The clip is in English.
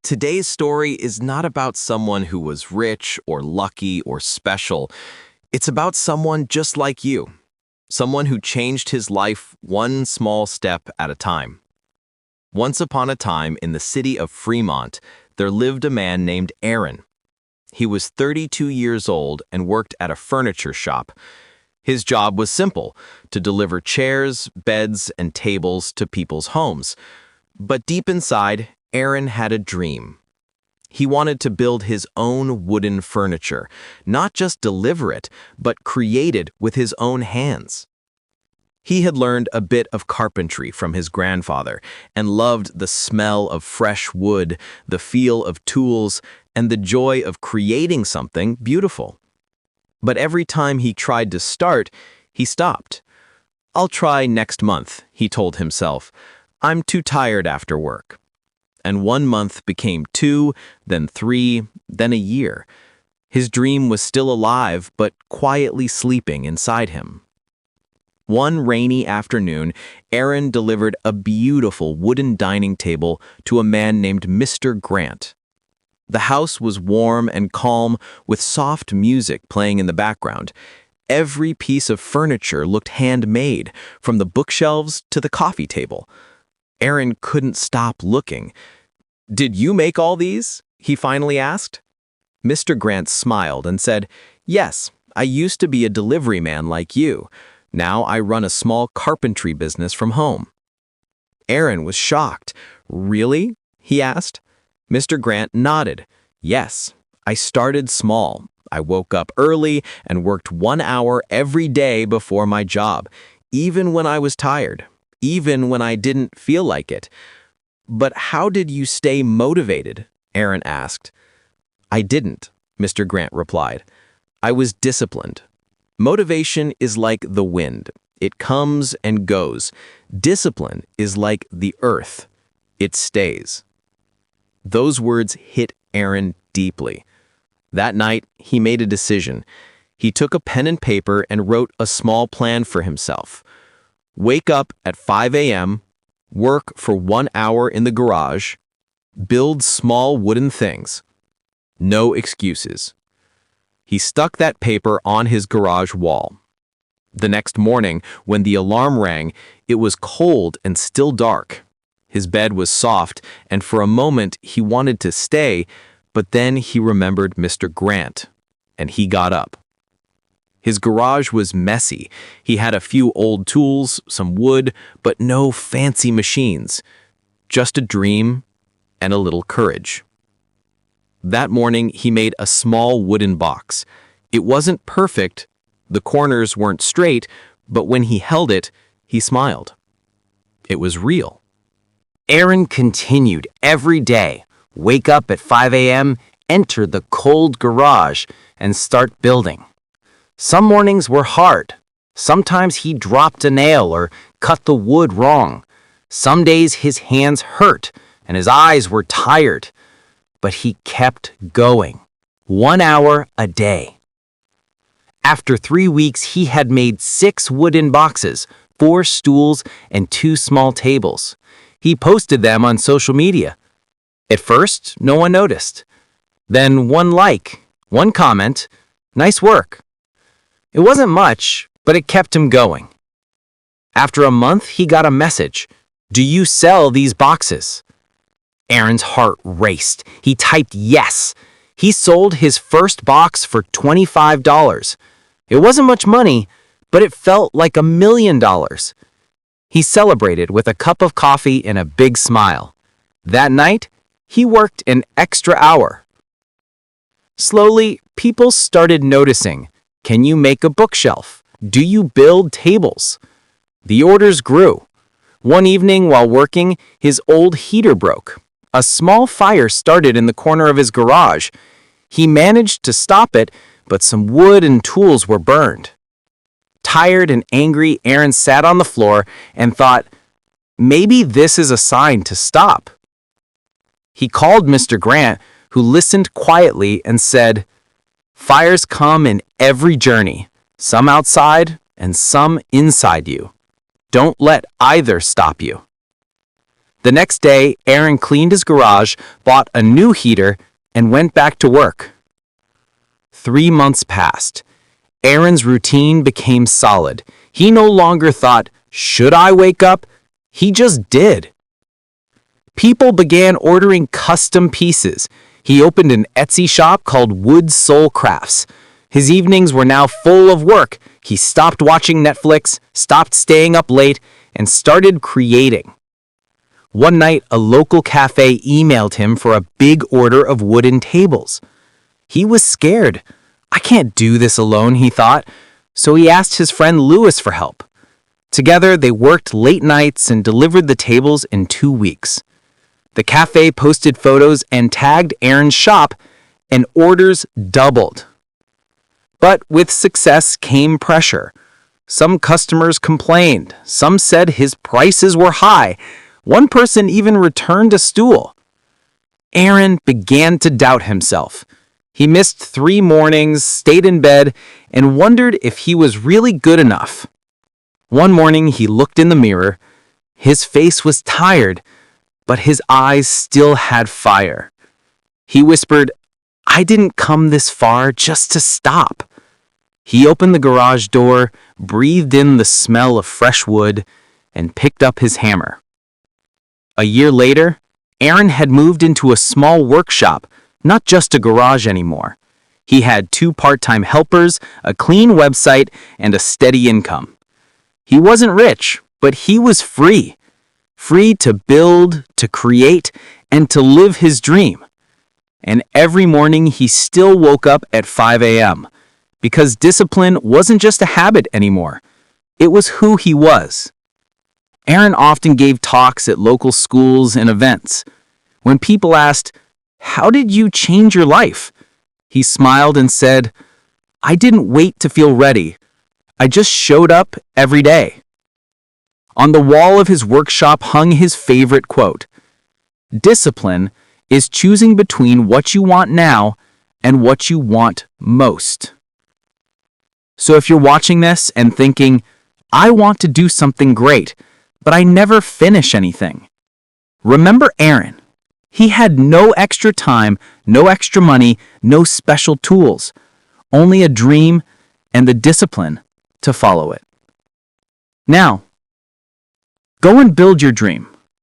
Today's story is not about someone who was rich or lucky or special. It's about someone just like you, someone who changed his life one small step at a time. Once upon a time in the city of Fremont, there lived a man named Aaron. He was 32 years old and worked at a furniture shop. His job was simple, to deliver chairs, beds, and tables to people's homes. But deep inside, Aaron had a dream. He wanted to build his own wooden furniture, not just deliver it, but create it with his own hands. He had learned a bit of carpentry from his grandfather and loved the smell of fresh wood, the feel of tools, and the joy of creating something beautiful. But every time he tried to start, he stopped. "I'll try next month," he told himself. "I'm too tired after work." And 1 month became 2, then 3, then a year. His dream was still alive, but quietly sleeping inside him. One rainy afternoon, Aaron delivered a beautiful wooden dining table to a man named Mr. Grant. The house was warm and calm, with soft music playing in the background. Every piece of furniture looked handmade, from the bookshelves to the coffee table. Aaron couldn't stop looking. "Did you make all these?" he finally asked. Mr. Grant smiled and said, "Yes, I used to be a delivery man like you. Now I run a small carpentry business from home." Aaron was shocked. "Really?" he asked. Mr. Grant nodded. "Yes, I started small. I woke up early and worked 1 hour every day before my job, even when I was tired, even when I didn't feel like it." "But how did you stay motivated?" Aaron asked. "I didn't," Mr. Grant replied. "I was disciplined. Motivation is like the wind. It comes and goes. Discipline is like the earth. It stays." Those words hit Aaron deeply. That night, he made a decision. He took a pen and paper and wrote a small plan for himself. Wake up at 5 a.m., work for 1 hour in the garage, build small wooden things. No excuses. He stuck that paper on his garage wall. The next morning, when the alarm rang, it was cold and still dark. His bed was soft, and for a moment he wanted to stay, but then he remembered Mr. Grant, and he got up. His garage was messy. He had a few old tools, some wood, but no fancy machines. Just a dream and a little courage. That morning, he made a small wooden box. It wasn't perfect. The corners weren't straight, but when he held it, he smiled. It was real. Aaron continued every day. Wake up at 5 a.m., enter the cold garage, and start building. Some mornings were hard. Sometimes he dropped a nail or cut the wood wrong. Some days his hands hurt and his eyes were tired. But he kept going. 1 hour a day. After 3 weeks, he had made 6 wooden boxes, 4 stools, and 2 small tables. He posted them on social media. At first, no one noticed. Then 1 like, 1 comment, "Nice work." It wasn't much, but it kept him going. After a month, he got a message. "Do you sell these boxes?" Aaron's heart raced. He typed yes. He sold his first box for $25. It wasn't much money, but it felt like $1 million. He celebrated with a cup of coffee and a big smile. That night, he worked an extra hour. Slowly, people started noticing. Can you make a bookshelf? Do you build tables? The orders grew. One evening while working, his old heater broke. A small fire started in the corner of his garage. He managed to stop it, but some wood and tools were burned. Tired and angry, Aaron sat on the floor and thought, maybe this is a sign to stop. He called Mr. Grant, who listened quietly and said, "Fires come in every journey, some outside and some inside you. Don't let either stop you." The next day, Aaron cleaned his garage, bought a new heater, and went back to work. 3 months passed. Aaron's routine became solid. He no longer thought, "Should I wake up?" He just did. People began ordering custom pieces. He opened an Etsy shop called Wood Soul Crafts. His evenings were now full of work. He stopped watching Netflix, stopped staying up late, and started creating. One night, a local cafe emailed him for a big order of wooden tables. He was scared. "I can't do this alone," he thought, so he asked his friend Louis for help. Together, they worked late nights and delivered the tables in 2 weeks. The cafe posted photos and tagged Aaron's shop, and orders doubled. But with success came pressure. Some customers complained. Some said his prices were high. One person even returned a stool. Aaron began to doubt himself. He missed 3 mornings, stayed in bed, and wondered if he was really good enough. One morning, he looked in the mirror. His face was tired, but his eyes still had fire. He whispered, "I didn't come this far just to stop." He opened the garage door, breathed in the smell of fresh wood, and picked up his hammer. A year later, Aaron had moved into a small workshop, not just a garage anymore. He had 2 part-time helpers, a clean website, and a steady income. He wasn't rich, but he was free. Free to build, to create, and to live his dream. And every morning he still woke up at 5 a.m. because discipline wasn't just a habit anymore. It was who he was. Aaron often gave talks at local schools and events. When people asked, "How did you change your life?" he smiled and said, "I didn't wait to feel ready. I just showed up every day." On the wall of his workshop hung his favorite quote: "Discipline is choosing between what you want now and what you want most." So if you're watching this and thinking, "I want to do something great, but I never finish anything," remember Aaron. He had no extra time, no extra money, no special tools, only a dream and the discipline to follow it. Now, go and build your dream.